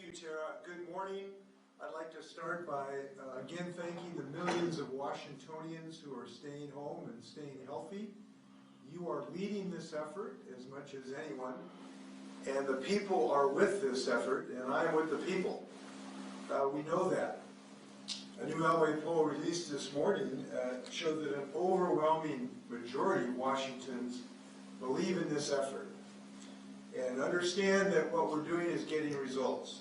you, Tara. Good morning. I'd like to start by again thanking the millions of Washingtonians who are staying home and staying healthy. You are leading this effort as much as anyone, and the people are with this effort, and I am with the people. We know that. A new LA poll released this morning showed that an overwhelming majority of Washingtons believe in this effort and understand that what we're doing is getting results.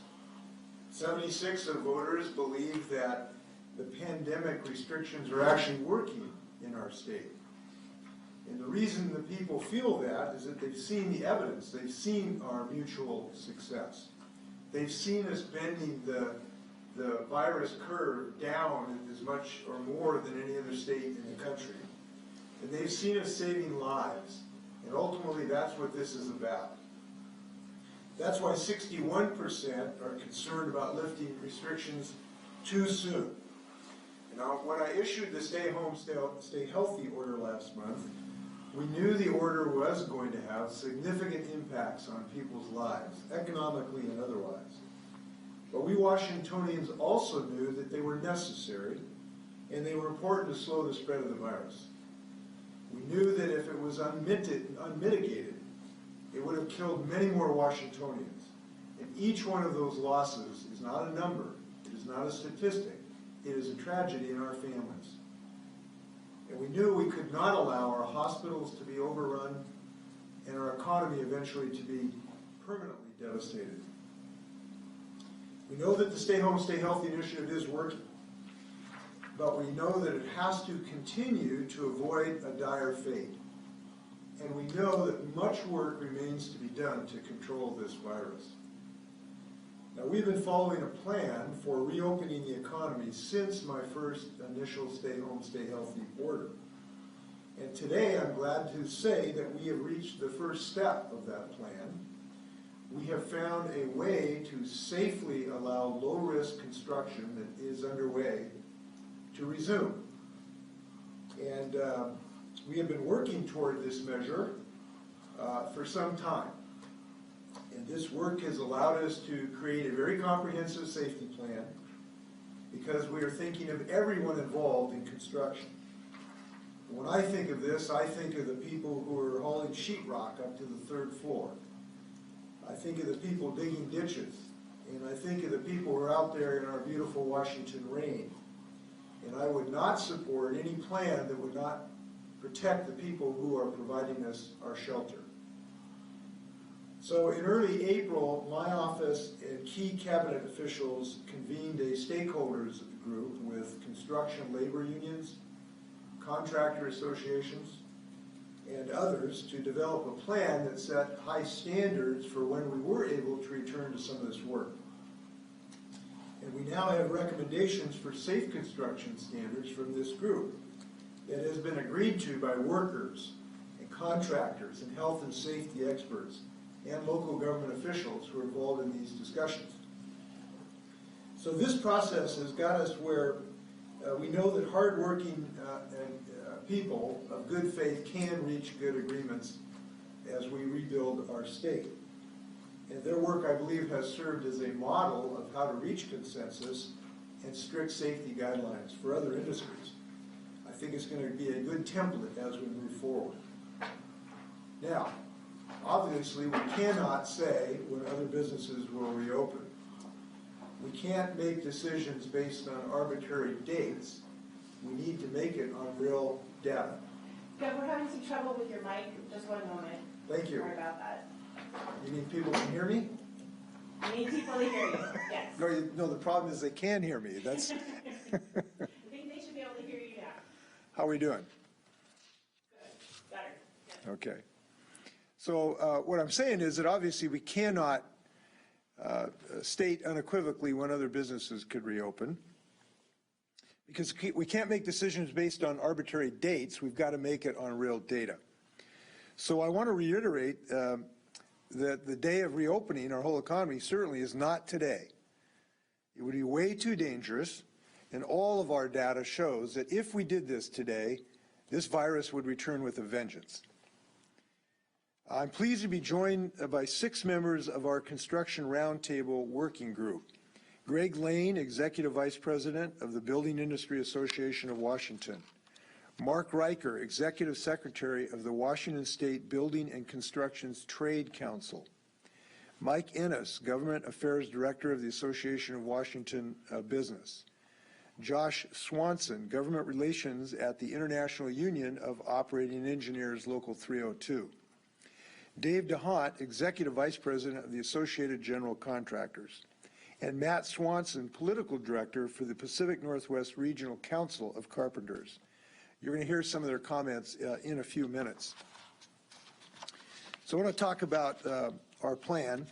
76 of voters believe that the pandemic restrictions are actually working in our state. And the reason the people feel that is that they've seen the evidence. They've seen our mutual success. They've seen us bending the virus curve down as much or more than any other state in the country. And they've seen us saving lives. And ultimately, that's what this is about. That's why 61% are concerned about lifting restrictions too soon. Now, when I issued the Stay Home, Stay Healthy order last month, we knew the order was going to have significant impacts on people's lives, economically and otherwise. But we Washingtonians also knew that they were necessary and they were important to slow the spread of the virus. We knew that if it was unmitigated, it would have killed many more Washingtonians. And each one of those losses is not a number, it is not a statistic, it is a tragedy in our families. And we knew we could not allow our hospitals to be overrun and our economy eventually to be permanently devastated. We know that the Stay Home, Stay Healthy initiative is working, but we know that it has to continue to avoid a dire fate. And we know that much work remains to be done to control this virus. Now, we've been following a plan for reopening the economy since my first initial Stay Home, Stay Healthy order. And today, I'm glad to say that we have reached the first step of that plan. We have found a way to safely allow low-risk construction that is underway to resume. And we have been working toward this measure for some time. And this work has allowed us to create a very comprehensive safety plan because we are thinking of everyone involved in construction. When I think of this, I think of the people who are hauling sheetrock up to the 3rd floor. I think of the people digging ditches. And I think of the people who are out there in our beautiful Washington rain. And I would not support any plan that would not protect the people who are providing us our shelter. So in early April, my office and key cabinet officials convened a stakeholders group with construction labor unions, contractor associations, and others to develop a plan that set high standards for when we were able to return to some of this work. And we now have recommendations for safe construction standards from this group that has been agreed to by workers and contractors and health and safety experts and local government officials who are involved in these discussions. So this process has got us where we know that hardworking people of good faith can reach good agreements as we rebuild our state. And their work, I believe, has served as a model of how to reach consensus and strict safety guidelines for other industries. I think it's going to be a good template as we move forward. Now, obviously, we cannot say when other businesses will reopen. We can't make decisions based on arbitrary dates. We need to make it on real data. Yeah, we're having some trouble with your mic. Just one moment. Thank you. Sorry about that. You mean people can hear me? We need people to hear you, yes. No, the problem is they can hear me. That's. I think they should be able to hear you now. How are we doing? Good. Better. Yeah. Okay. So what I'm saying is that obviously we cannot state unequivocally when other businesses could reopen because we can't make decisions based on arbitrary dates. We've got to make it on real data. So I want to reiterate that the day of reopening our whole economy certainly is not today. It would be way too dangerous, and all of our data shows that if we did this today, this virus would return with a vengeance. I'm pleased to be joined by 6 members of our Construction Roundtable Working Group. Greg Lane, Executive Vice President of the Building Industry Association of Washington. Mark Riker, Executive Secretary of the Washington State Building and Construction's Trade Council. Mike Ennis, Government Affairs Director of the Association of Washington Business. Josh Swanson, Government Relations at the International Union of Operating Engineers, Local 302. Dave DeHaan, Executive Vice President of the Associated General Contractors. And Matt Swanson, Political Director for the Pacific Northwest Regional Council of Carpenters. You're going to hear some of their comments in a few minutes. So I want to talk about our plan.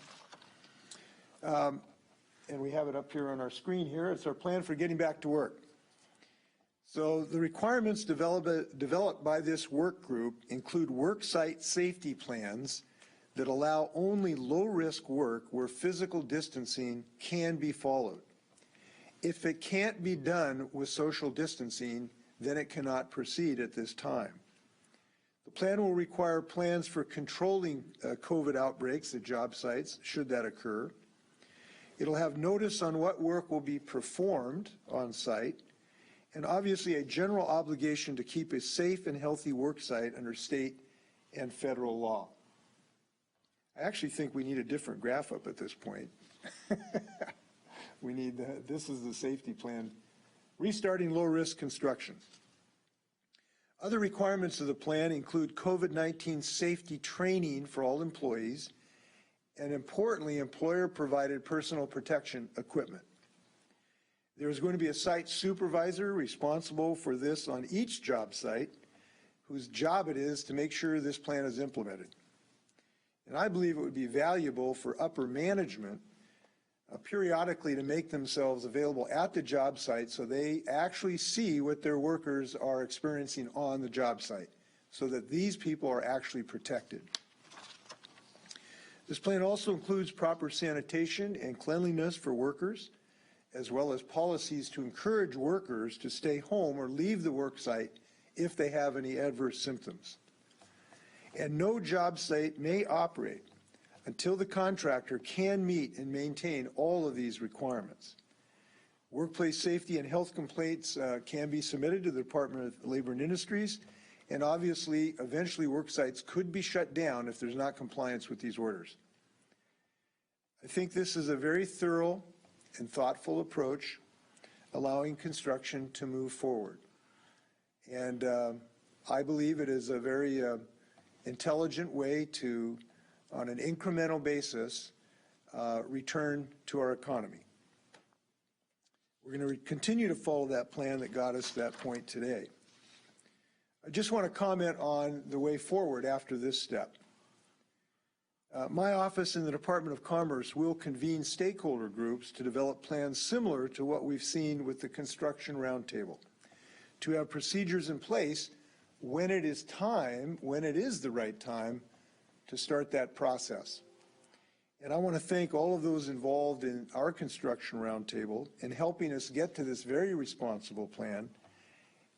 And we have it up here on our screen here. It's our plan for getting back to work. So the requirements developed by this work group include work site safety plans that allow only low-risk work where physical distancing can be followed. If it can't be done with social distancing, then it cannot proceed at this time. The plan will require plans for controlling COVID outbreaks at job sites, should that occur. It'll have notice on what work will be performed on site, and obviously a general obligation to keep a safe and healthy work site under state and federal law. I actually think we need a different graph up at this point. We need, this is the safety plan. Restarting low-risk construction. Other requirements of the plan include COVID-19 safety training for all employees, and importantly, employer-provided personal protection equipment. There is going to be a site supervisor responsible for this on each job site, whose job it is to make sure this plan is implemented. And I believe it would be valuable for upper management periodically to make themselves available at the job site so they actually see what their workers are experiencing on the job site, so that these people are actually protected. This plan also includes proper sanitation and cleanliness for workers, as well as policies to encourage workers to stay home or leave the work site if they have any adverse symptoms. And no job site may operate until the contractor can meet and maintain all of these requirements. Workplace safety and health complaints can be submitted to the Department of Labor and Industries, and obviously, eventually work sites could be shut down if there's not compliance with these orders. I think this is a very thorough and thoughtful approach, allowing construction to move forward. And I believe it is a very intelligent way to, on an incremental basis, return to our economy. We're going to continue to follow that plan that got us to that point today. I just want to comment on the way forward after this step. My office in the Department of Commerce will convene stakeholder groups to develop plans similar to what we've seen with the Construction Roundtable, to have procedures in place when it is time, when it is the right time, to start that process. And I want to thank all of those involved in our Construction Roundtable in helping us get to this very responsible plan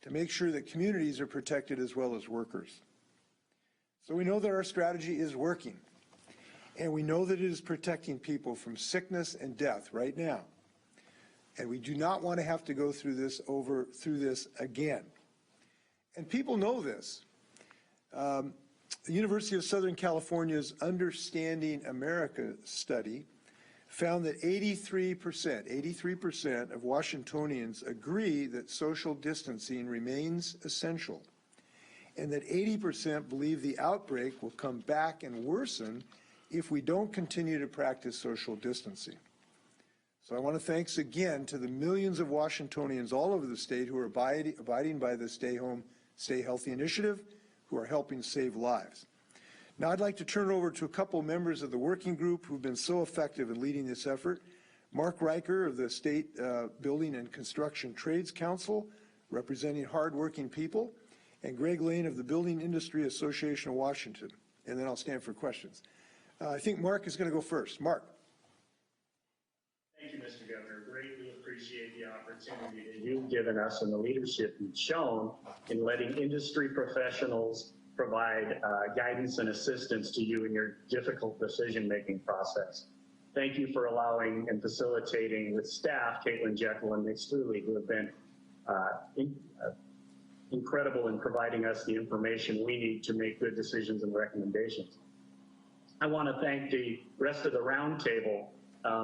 to make sure that communities are protected as well as workers. So we know that our strategy is working, and we know that it is protecting people from sickness and death right now. And we do not want to have to go through this again. And people know this. The University of Southern California's Understanding America study found that 83% of Washingtonians agree that social distancing remains essential, and that 80% believe the outbreak will come back and worsen if we don't continue to practice social distancing. So I want to thanks again to the millions of Washingtonians all over the state who are abiding by the Stay Home, Stay Healthy initiative, who are helping save lives. Now I'd like to turn it over to a couple members of the working group who've been so effective in leading this effort. Mark Riker of the State Building and Construction Trades Council, representing hardworking people, and Greg Lane of the Building Industry Association of Washington. And then I'll stand for questions. I think Mark is going to go first. Mark. Thank you, Mr. Governor. Greatly appreciate the opportunity that you've given us and the leadership you've shown in letting industry professionals provide guidance and assistance to you in your difficult decision-making process. Thank you for allowing and facilitating with staff, Caitlin Jekyll and Inslee, who have been incredible in providing us the information we need to make good decisions and recommendations. I want to thank the rest of the roundtable,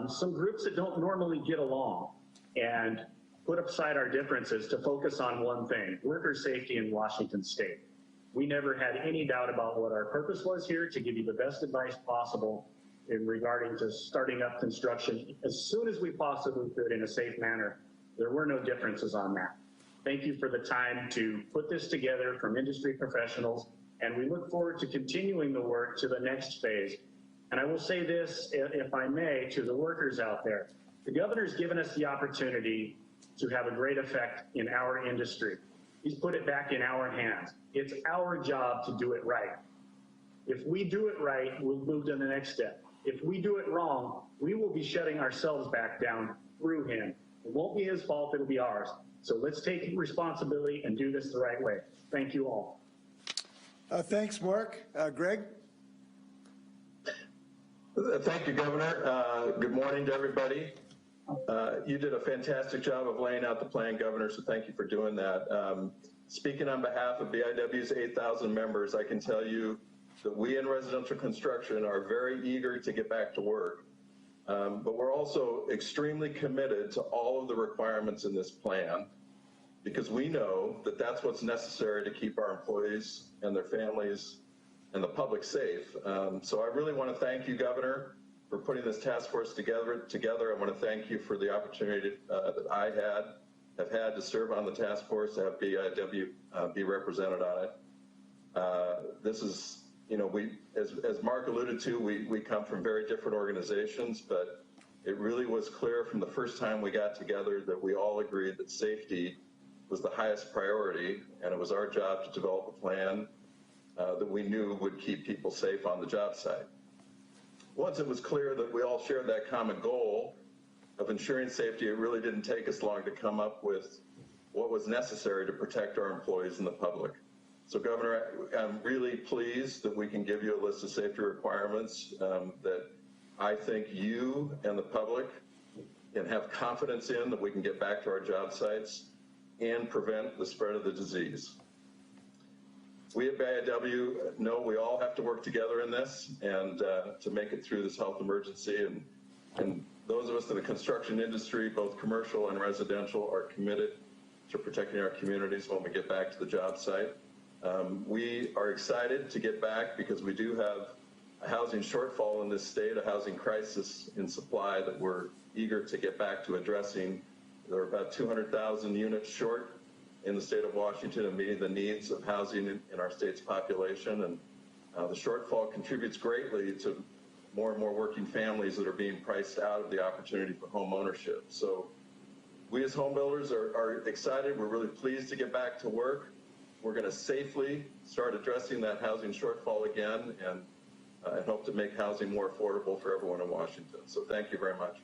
some groups that don't normally get along, and put aside our differences to focus on one thing: worker safety in Washington State. We never had any doubt about what our purpose was here, to give you the best advice possible in regarding to starting up construction as soon as we possibly could in a safe manner. There were no differences on that. Thank you for the time to put this together from industry professionals, and we look forward to continuing the work to the next phase. And I will say this, if I may, to the workers out there: the governor's given us the opportunity to have a great effect in our industry. He's put it back in our hands. It's our job to do it right. If we do it right, we'll move to the next step. If we do it wrong, we will be shutting ourselves back down through him. It won't be his fault, it'll be ours. So let's take responsibility and do this the right way. Thank you all. Thanks, Mark. Greg? Thank you, Governor. Good morning to everybody. You did a fantastic job of laying out the plan, Governor, so thank you for doing that. Speaking on behalf of BIW's 8,000 members, I can tell you that we in residential construction are very eager to get back to work. But we're also extremely committed to all of the requirements in this plan, because we know that that's what's necessary to keep our employees and their families and the public safe. So I really want to thank you, Governor, for putting this task force together. I want to thank you for the opportunity that I have had to serve on the task force, to have BIW be represented on it. This is, you know, as Mark alluded to, we come from very different organizations, but it really was clear from the first time we got together that we all agreed that safety was the highest priority, and it was our job to develop a plan that we knew would keep people safe on the job site. Once it was clear that we all shared that common goal of ensuring safety, it really didn't take us long to come up with what was necessary to protect our employees and the public. So, Governor, I'm really pleased that we can give you a list of safety requirements that I think you and the public can have confidence in, that we can get back to our job sites and prevent the spread of the disease. We at BIW know we all have to work together in this and to make it through this health emergency. And those of us in the construction industry, both commercial and residential, are committed to protecting our communities when we get back to the job site. We are excited to get back because we do have a housing shortfall in this state, a housing crisis in supply that we're eager to get back to addressing. There are about 200,000 units short in the state of Washington and meeting the needs of housing in our state's population. And the shortfall contributes greatly to more and more working families that are being priced out of the opportunity for home ownership. So we as home builders are excited. We're really pleased to get back to work. We're going to safely start addressing that housing shortfall again, and hope to make housing more affordable for everyone in Washington. So thank you very much.